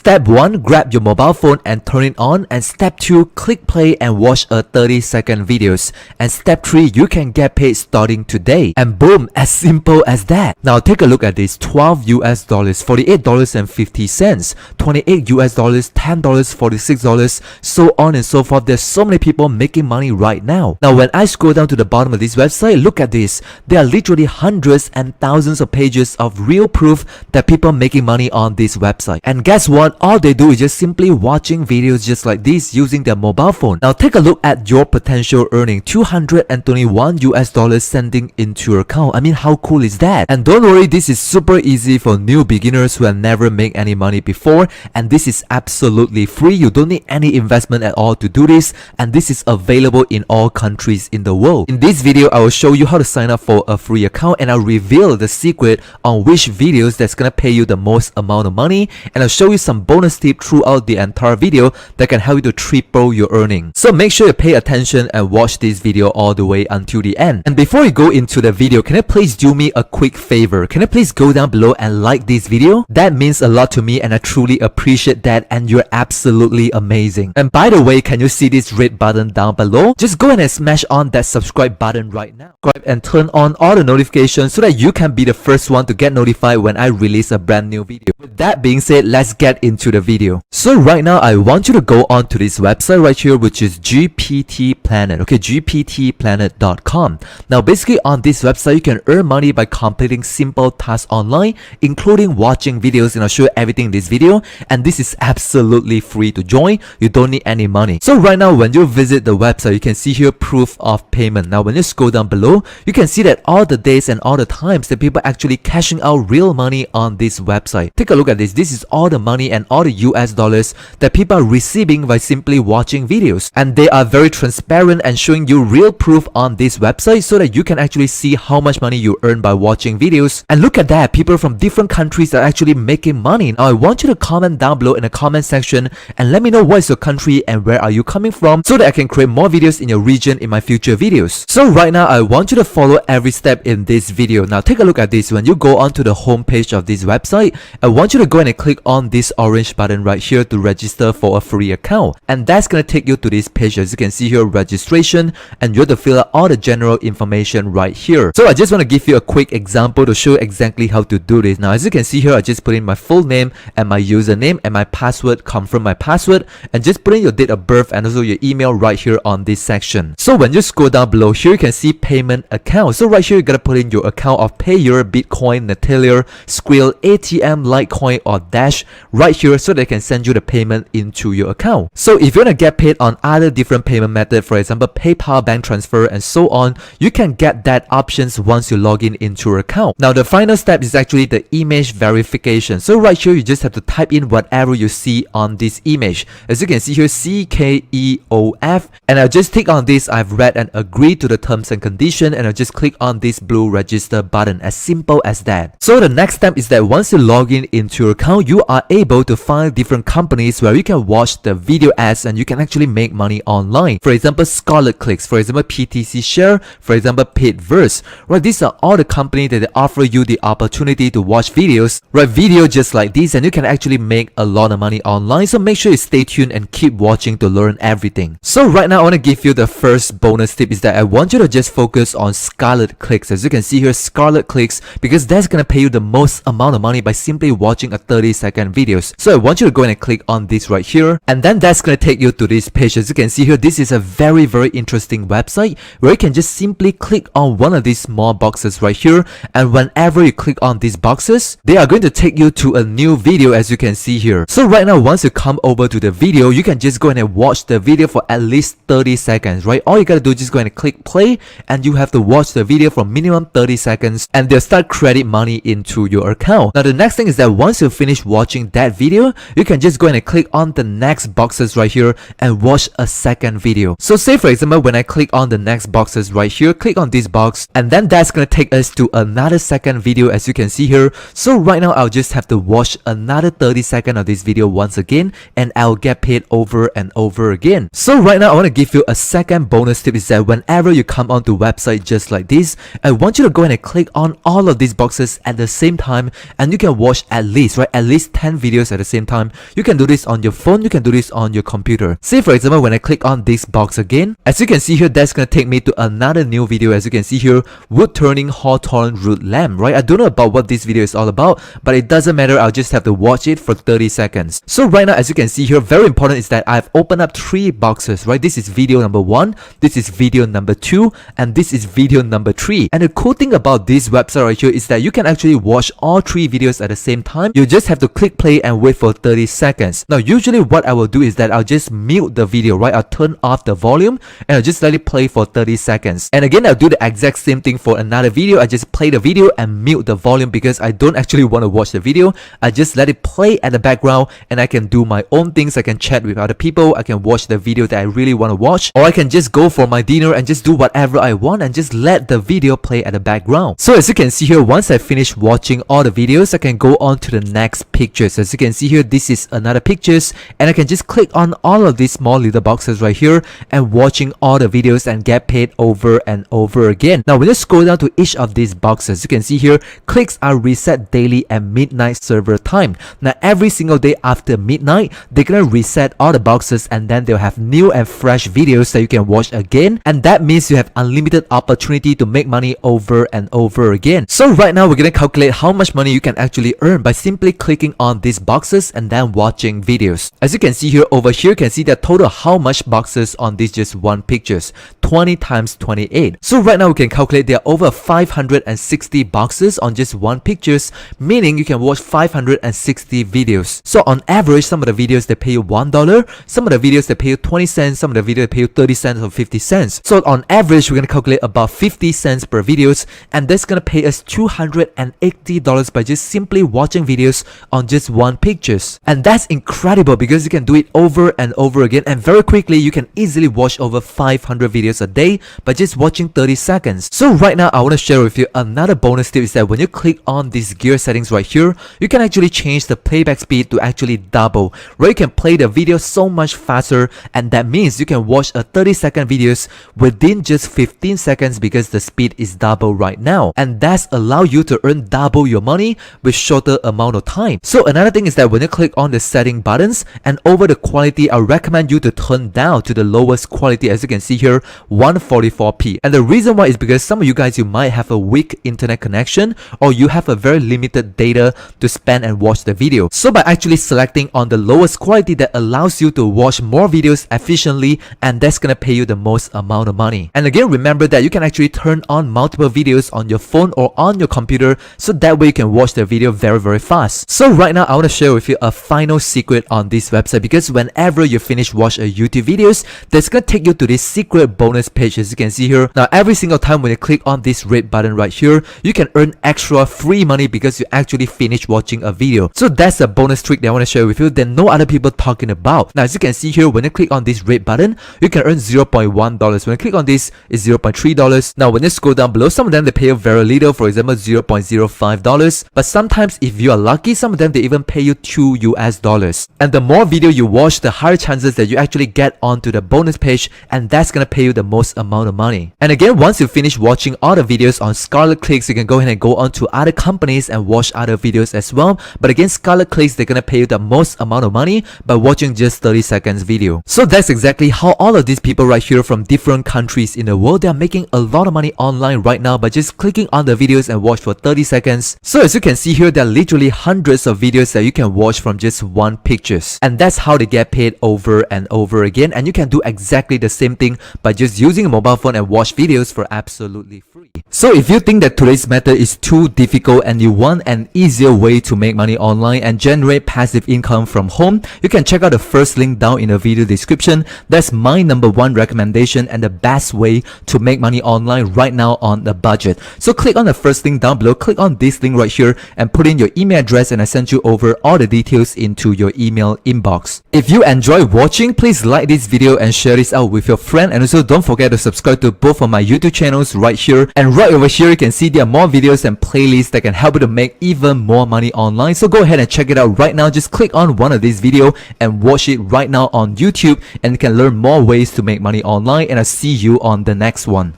Step 1, grab your mobile phone and turn it on. And step 2, click play and watch a 30-second videos. And step 3, you can get paid starting today. And boom, as simple as that. Now take a look at this: $12 US, $48.50, $28 US, $10, $46, so on and so forth. There's so many people making money right now. Now when I scroll down to the bottom of this website, look at this. There are literally hundreds and thousands of pages of real proof that people making money on this website. And guess what? All they do is just simply watching videos just like this using their mobile phone. Now take a look at your potential earning: $221 US sending into your account. I mean, how cool is that? And don't worry, this is super easy for new beginners who have never made any money before, and this is absolutely free. You don't need any investment at all to do this, and this is available in all countries in the world. In this video, I will show you how to sign up for a free account, and I'll reveal the secret on which videos that's gonna pay you the most amount of money, and I'll show you some bonus tips throughout the entire video that can help you to triple your earning. So make sure you pay attention and watch this video all the way until the end. And before we go into the video, can you please do me a quick favor? Can you please go down below and like this video? That means a lot to me and I truly appreciate that, and you're absolutely amazing. And by the way, can you see this red button down below? Just go ahead and smash on that subscribe button right now. Subscribe and turn on all the notifications so that you can be the first one to get notified when I release a brand new video. With that being said, let's get into the video. So right now, I want you to go on to this website right here, which is GPT Planet. Okay, gptplanet.com. Now basically on this website, you can earn money by completing simple tasks online, including watching videos, and I'll show you everything in this video. And this is absolutely free to join. You don't need any money. So right now, when you visit the website, you can see here proof of payment. Now when you scroll down below, you can see that all the days and all the times that people actually cashing out real money on this website. Take a look at this. This is all the money and all the US dollars that people are receiving by simply watching videos. And they are very transparent and showing you real proof on this website so that you can actually see how much money you earn by watching videos. And look at that, people from different countries are actually making money. Now I want you to comment down below in the comment section and let me know what is your country and where are you coming from so that I can create more videos in your region in my future videos. So right now, I want you to follow every step in this video. Now take a look at this. When you go onto the home page of this website, I want you to go ahead and click on this orange button right here to register for a free account. And that's going to take you to this page. As you can see here, registration, and you have to fill out all the general information right here. So I just want to give you a quick example to show you exactly how to do this. Now as you can see here, I just put in my full name and my username and my password, confirm my password, and just put in your date of birth and also your email right here on this section. So when you scroll down below here, you can see payment account. So right here, you gotta put in your account of Payer, Bitcoin, Neteller, Skrill, ATM, Litecoin, or Dash right here so they can send you the payment into your account. So if you wanna get paid on other different payment method, for example PayPal, bank transfer, and so on, you can get that options once you log in into your account. Now the final step is actually the image verification. So right here, you just have to type in whatever you see on this image. As you can see here, CKEOF, and I'll just click on this. I've read and agreed to the terms and condition, and I'll just click on this blue register button. As simple as that. So the next step is that once you log in into your account, you are able to find different companies where you can watch the video ads and you can actually make money online. For example, Scarlet Clicks, for example PTC Share, for example Paidverse. Right, these are all the companies that they offer you the opportunity to watch videos, right, video just like this, and you can actually make a lot of money online. So make sure you stay tuned and keep watching to learn everything. So right now, I want to give you the first bonus tip is that I want you to just focus on Scarlet Clicks. As you can see here, Scarlet Clicks, because that's gonna pay you the most amount of money by simply watching a 30-second videos. So I want you to go ahead and click on this right here, and then that's gonna take you to this page. As you can see here, this is a very interesting website where you can just simply click on one of these small boxes right here, and whenever you click on these boxes, they are going to take you to a new video, as you can see here. So right now, once you come over to the video, you can just go ahead and watch the video for at least 30 seconds, right? All you gotta do is just go ahead and click play, and you have to watch the video for minimum 30 seconds, and they'll start credit money into your account. Now the next thing is that once you finish watching that video, you can just go ahead and click on the next boxes right here and watch a second video. So say for example, when I click on the next boxes right here, click on this box, and then that's gonna take us to another second video, as you can see here. So right now, I'll just have to watch another 30 seconds of this video once again, and I'll get paid over and over again. So right now, I want to give you a second bonus tip is that whenever you come onto website just like this, I want you to go ahead and click on all of these boxes at the same time, and you can watch at least 10 videos at the same time. You can do this on your phone, you can do this on your computer. Say for example, when I click on this box again, as you can see here, that's gonna take me to another new video. As you can see here, wood turning Hawthorne root lamp, right? I don't know about what this video is all about, but it doesn't matter. I'll just have to watch it for 30 seconds. So right now, as you can see here, very important is that I've opened up 3 boxes, right? This is video number 1, this is video number 2, and this is video number 3. And the cool thing about this website right here is that you can actually watch all 3 videos at the same time. You just have to click play and wait for 30 seconds. Now usually what I will do is that I'll just mute the video, right? I'll turn off the volume and I'll just let it play for 30 seconds. And again, I'll do the exact same thing for another video. I just play the video and mute the volume because I don't actually want to watch the video. I just let it play at the background and I can do my own things. I can chat with other people, I can watch the video that I really want to watch, or I can just go for my dinner and just do whatever I want and just let the video play at the background. So as you can see here, once I finish watching all the videos, I can go on to the next pictures. As you can see here, this is another pictures, and I can just click on all of these small little boxes right here and watching all the videos and get paid over and over again. Now when you scroll down to each of these boxes, you can see here, clicks are reset daily at midnight server time. Now every single day after midnight, they're gonna reset all the boxes and then they'll have new and fresh videos that you can watch again, and that means you have unlimited opportunity to make money over and over again. So right now we're gonna calculate how much money you can actually earn by simply clicking on these boxes and then watching videos. As you can see here, over here you can see the total how much boxes on this just one pictures, 20 times 28. So right now we can calculate there are over 560 boxes on just one pictures, meaning you can watch 560 videos. So on average, some of the videos they pay you $1, some of the videos they pay you 20 cents, some of the videos they pay you 30 cents or 50 cents. So on average, we're gonna calculate about 50 cents per videos, and that's gonna pay us $280 by just simply watching videos on just one pictures. And that's incredible because you can do it over and over again, and very quickly you can easily watch over 500 videos a day by just watching 30 seconds. So right now I want to share with you another bonus tip is that when you click on these gear settings right here, you can actually change the playback speed to actually double, where you can play the video so much faster, and that means you can watch a 30-second videos within just 15 seconds because the speed is double right now, and that's allow you to earn double your money with shorter amount of time. So another thing is that when you click on the setting buttons and over the quality, I recommend you to turn down to the lowest quality. As you can see here, 144p, and the reason why is because some of you guys, you might have a weak internet connection or you have a very limited data to spend and watch the video. So by actually selecting on the lowest quality, that allows you to watch more videos efficiently, and that's gonna pay you the most amount of money. And again, remember that you can actually turn on multiple videos on your phone or on your computer, so that way you can watch the video very fast. So right now I want to share with you a final secret on this website, because whenever you finish watch a YouTube videos, that's gonna take you to this secret bonus page. As you can see here, now every single time when you click on this red button right here, you can earn extra free money because you actually finish watching a video. So that's a bonus trick that I want to share with you that no other people talking about. Now as you can see here, when you click on this red button, you can earn $0.1. When you click on this, it's $0.3. Now when you scroll down below, some of them they pay you very little, for example $0.05, but sometimes if you are lucky, some of them they even pay you $2. And the more video you watch, the higher chances that you actually get onto the bonus page, and that's gonna pay you the most amount of money. And again, once you finish watching all the videos on Scarlet Clicks, you can go ahead and go on to other companies and watch other videos as well. But again, Scarlet Clicks, they're gonna pay you the most amount of money by watching just 30 seconds video. So that's exactly how all of these people right here from different countries in the world, they are making a lot of money online right now by just clicking on the videos and watch for 30 seconds. So as you can see here, there are literally hundreds of videos that you can watch from just one pictures, and that's how they get paid over and over again. And you can do exactly the same thing by just using a mobile phone and watch videos for absolutely free. So if you think that today's method is too difficult and you want an easier way to make money online and generate passive income from home, you can check out the first link down in the video description. That's my #1 recommendation and the best way to make money online right now on a budget. So click on the first link down below, click on this link right here and put in your email address, and I send you over all the details into your email inbox. If you enjoy watching, please like this video and share this out with your friend, and also don't forget to subscribe to both of my YouTube channels right here. And right over here, you can see there are more videos and playlists that can help you to make even more money online. So go ahead and check it out right now. Just click on one of these videos and watch it right now on YouTube, and you can learn more ways to make money online, and I'll see you on the next one.